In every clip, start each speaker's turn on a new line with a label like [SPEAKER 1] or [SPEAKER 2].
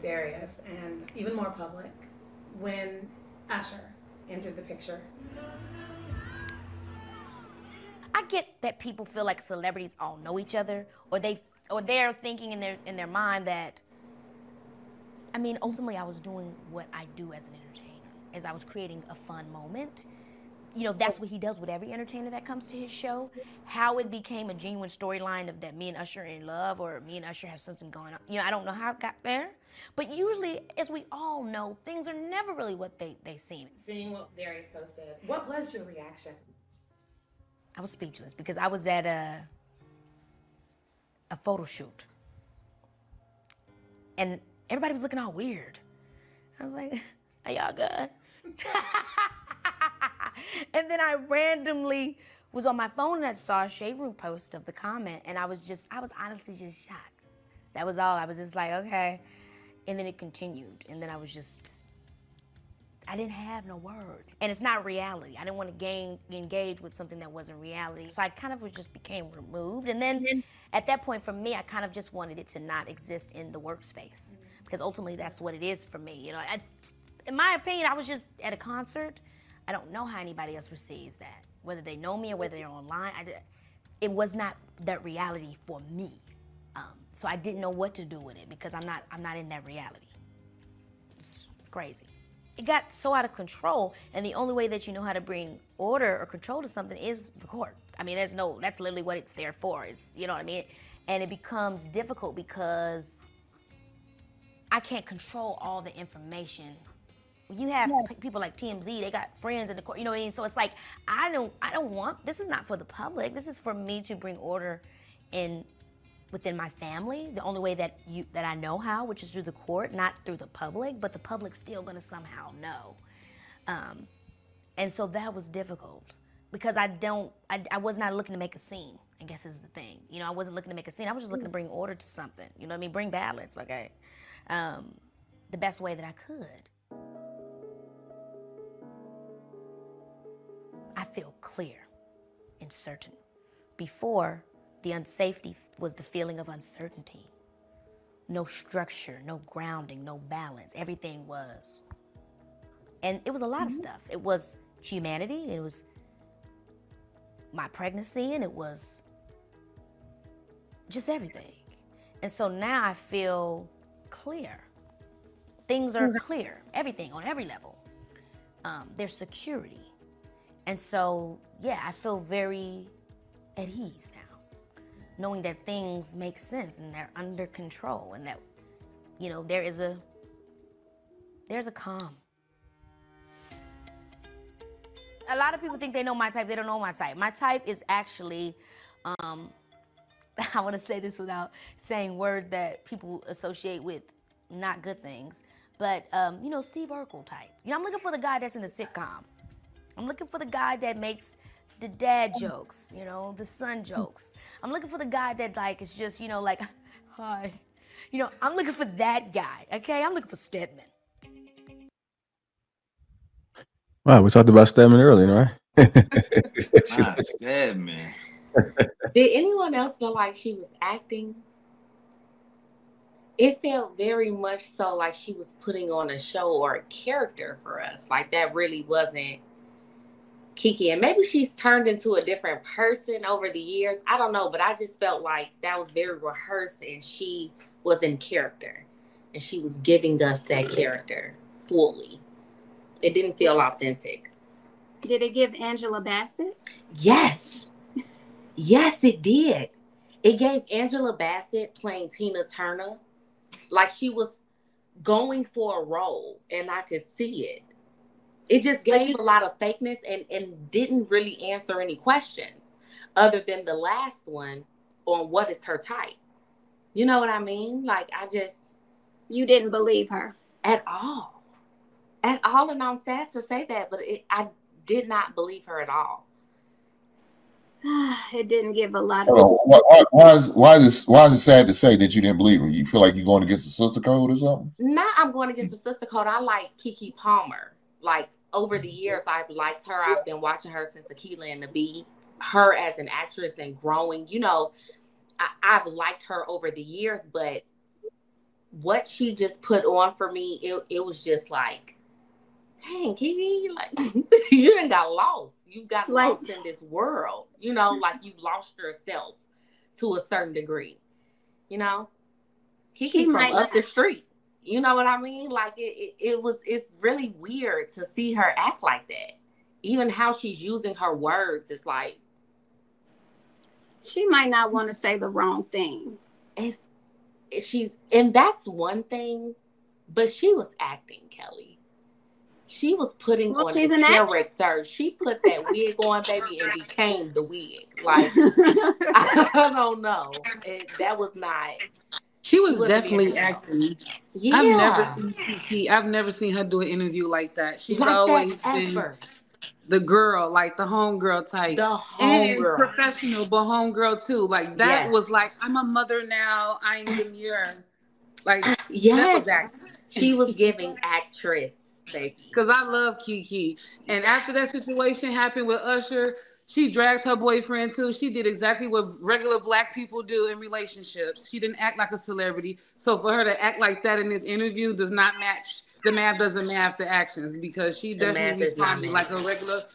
[SPEAKER 1] Darius and even more public when Usher entered the picture.
[SPEAKER 2] I get that people feel like celebrities all know each other, or they're thinking in their mind that, I mean, ultimately I was doing what I do as an entertainer, as I was creating a fun moment. You know, that's what he does with every entertainer that comes to his show. How it became a genuine storyline of that me and Usher are in love, or me and Usher have something going on, you know, I don't know how it got there. But usually, as we all know, things are never really what they seem.
[SPEAKER 1] Seeing what Darius posted, what was your reaction?
[SPEAKER 2] I was speechless because I was at a photo shoot. And everybody was looking all weird. I was like, are y'all good? And then I randomly was on my phone and I saw a Shade Room post of the comment, and I was honestly just shocked. That was all. I was just like, okay. And then it continued, and then I didn't have no words. And it's not reality. I didn't want to engage with something that wasn't reality. So I kind of just became removed. And then at that point for me, I kind of just wanted it to not exist in the workspace, because ultimately that's what it is for me. You know, in my opinion, I was just at a concert. I don't know how anybody else receives that, whether they know me or whether they're online. It was not that reality for me. So I didn't know what to do with it, because I'm not in that reality. It's crazy. It got so out of control, and the only way that you know how to bring order or control to something is the court. I mean, that's literally what it's there for. It's, you know what I mean? And it becomes difficult because I can't control all the information. When you have people like TMZ, they got friends in the court, you know what I mean? So it's like, I don't want, this is not for the public. This is for me to bring order within my family, the only way that I know how, which is through the court, not through the public, but the public's still gonna somehow know. And so that was difficult, because I was not looking to make a scene, I guess is the thing. You know, I wasn't looking to make a scene, I was just looking to bring order to something, you know what I mean? Bring balance, okay? The best way that I could. I feel clear and certain. Before, the unsafety was the feeling of uncertainty. No structure, no grounding, no balance. Everything was. And it was a lot of stuff. It was humanity, it was my pregnancy, and it was just everything. And so now I feel clear. Things are clear, everything on every level. There's security. And so, yeah, I feel very at ease now, knowing that things make sense and they're under control, and that, you know, there's a calm. A lot of people think they know my type. They don't know my type. My type is actually, I want to say this without saying words that people associate with not good things, but, you know, Steve Urkel type. You know, I'm looking for the guy that's in the sitcom. I'm looking for the guy that makes the dad jokes, you know, the son jokes. I'm looking for the guy that, like, is just, you know, like, hi. You know, I'm looking for that guy, okay? I'm looking for Stedman.
[SPEAKER 3] Wow, we talked about Stedman earlier, right?
[SPEAKER 4] Stedman.
[SPEAKER 5] Did anyone else feel like she was acting? It felt very much so like she was putting on a show or a character for us. Like, that really wasn't KeKe. And maybe she's turned into a different person over the years. I don't know, but I just felt like that was very rehearsed, and she was in character, and she was giving us that character fully. It didn't feel authentic.
[SPEAKER 6] Did it give Angela Bassett?
[SPEAKER 5] Yes. Yes, it did. It gave Angela Bassett playing Tina Turner like she was going for a role, and I could see it. It just gave a lot of fakeness and didn't really answer any questions other than the last one on what is her type. You know what I mean? Like,
[SPEAKER 6] You didn't believe her?
[SPEAKER 5] At all. At all, and I'm sad to say that, but I did not believe her at all.
[SPEAKER 6] It didn't give a lot of...
[SPEAKER 7] Why is it sad to say that you didn't believe her? You feel like you're going against the sister code or something?
[SPEAKER 5] Not I'm going against the sister code. I like KeKe Palmer. Like, over the years, I've liked her. I've been watching her since Akeelah and the Bee. Her as an actress, and growing, you know, I've liked her over the years, but what she just put on for me, it was just like, dang, KeKe, like you done got lost. You got lost in this world. You know, like you've lost yourself to a certain degree. You know, KeKe from up the street. You know what I mean? Like it's really weird to see her act like that. Even how she's using her words is like,
[SPEAKER 6] she might not want to say the wrong thing.
[SPEAKER 5] And that's one thing, but she was acting, Kelly. She was putting on the character. She put that wig on, baby, and became the wig. Like, I don't know. That was not.
[SPEAKER 4] She was definitely acting.
[SPEAKER 5] Yeah.
[SPEAKER 4] I've never seen KeKe. I've never seen her do an interview like that. She's like always been the girl, like the homegirl type. The homegirl. And professional, but homegirl too. Like that was like, I'm a mother now. I'm demure. Like, that was acting.
[SPEAKER 5] She was giving actress, baby.
[SPEAKER 4] Because I love KeKe. And after that situation happened with Usher, she dragged her boyfriend too. She did exactly what regular Black people do in relationships. She didn't act like a celebrity. So for her to act like that in this interview does not match. The math doesn't match the actions, because she definitely responded like a regular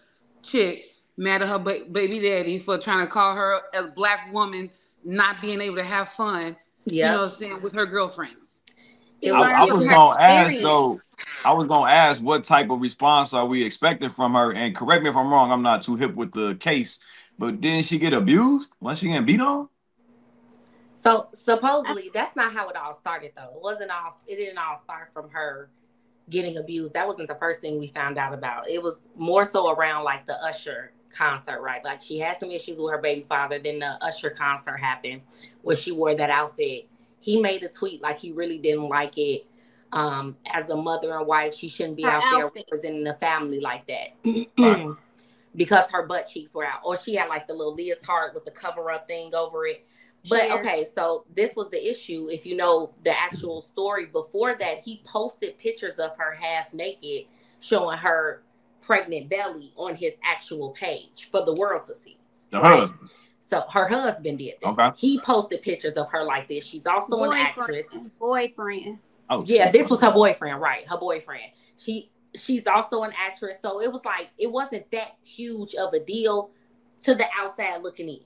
[SPEAKER 4] chick, mad at her baby daddy for trying to call her a Black woman not being able to have fun, you know what I'm saying, with her girlfriends.
[SPEAKER 8] I was going to ask, though, what type of response are we expecting from her? And correct me if I'm wrong, I'm not too hip with the case, but didn't she get abused? Was she getting beat on?
[SPEAKER 5] So supposedly that's not how it all started, though. It didn't all start from her getting abused. That wasn't the first thing we found out about. It was more so around like the Usher concert, right? Like she had some issues with her baby father. Then the Usher concert happened where she wore that outfit. He made a tweet like he really didn't like it. As a mother and wife, she shouldn't be out there representing the family like that. Because her butt cheeks were out. Or she had like the little leotard with the cover-up thing over it. But okay, so this was the issue. If you know the actual story before that, he posted pictures of her half naked, showing her pregnant belly on his actual page for the world to see.
[SPEAKER 8] The husband.
[SPEAKER 5] So her husband did that.
[SPEAKER 8] Okay.
[SPEAKER 5] He posted pictures of her like this. She's also an actress.
[SPEAKER 6] Boyfriend.
[SPEAKER 8] Oh,
[SPEAKER 5] yeah, this was her boyfriend, right? Her boyfriend. She's also an actress. So it was like, it wasn't that huge of a deal to the outside looking in.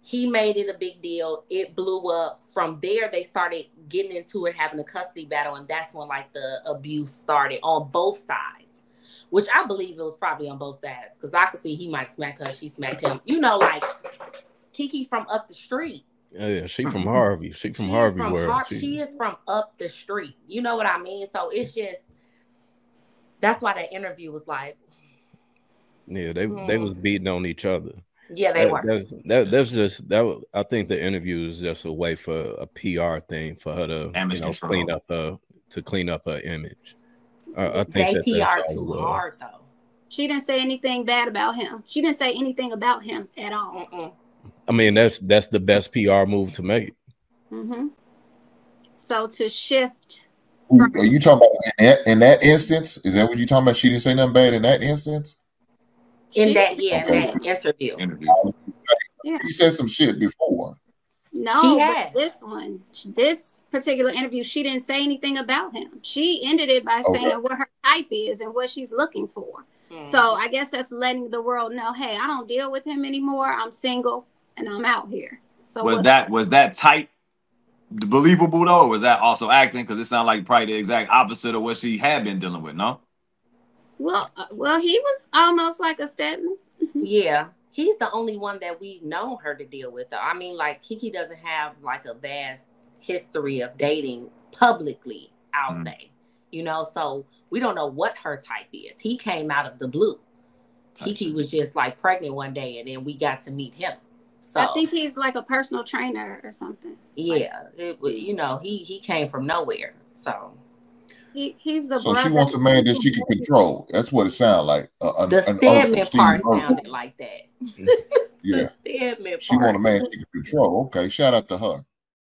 [SPEAKER 5] He made it a big deal. It blew up. From there, they started getting into it, having a custody battle. And that's when like the abuse started on both sides, which I believe it was probably on both sides. Because I could see he might smack her. She smacked him. You know, like KeKe from up the street.
[SPEAKER 3] Yeah, she from Harvey. She from Harvey world.
[SPEAKER 5] She is from up the street. You know what I mean? So it's just, that's why that interview was like.
[SPEAKER 3] Yeah, they was beating on each other.
[SPEAKER 5] Yeah, they were.
[SPEAKER 3] I think the interview is just a way for a PR thing for her to clean up her image. I think
[SPEAKER 5] they PR too hard though.
[SPEAKER 6] She didn't say anything bad about him. She didn't say anything about him at all.
[SPEAKER 3] I mean, that's the best PR move to make.
[SPEAKER 6] So to shift.
[SPEAKER 7] Are you talking about in that instance? Is that what you're talking about? She didn't say nothing bad in that instance?
[SPEAKER 5] In that interview.
[SPEAKER 6] Yeah.
[SPEAKER 7] He said some shit before.
[SPEAKER 6] No, but this particular interview, she didn't say anything about him. She ended it by saying what her type is and what she's looking for. So I guess that's letting the world know, hey, I don't deal with him anymore. I'm single and I'm out here. So
[SPEAKER 8] was that type believable though, or was that also acting? Because it sounded like probably the exact opposite of what she had been dealing with. No.
[SPEAKER 6] Well, he was almost like a Stedman.
[SPEAKER 5] Yeah, he's the only one that we've known her to deal with. Though. I mean, like KeKe doesn't have like a vast history of dating publicly. I'll say, you know, so we don't know what her type is. He came out of the blue. KeKe was just like pregnant one day, and then we got to meet him. So
[SPEAKER 6] I think he's like a personal trainer or something.
[SPEAKER 5] Yeah, you know, he came from nowhere. So.
[SPEAKER 6] He's the
[SPEAKER 7] so she wants a man that she can control. That's what it sounded like.
[SPEAKER 5] The Stedman part sounded like that.
[SPEAKER 7] Yeah. She wants a man she can control. Okay, shout out to her.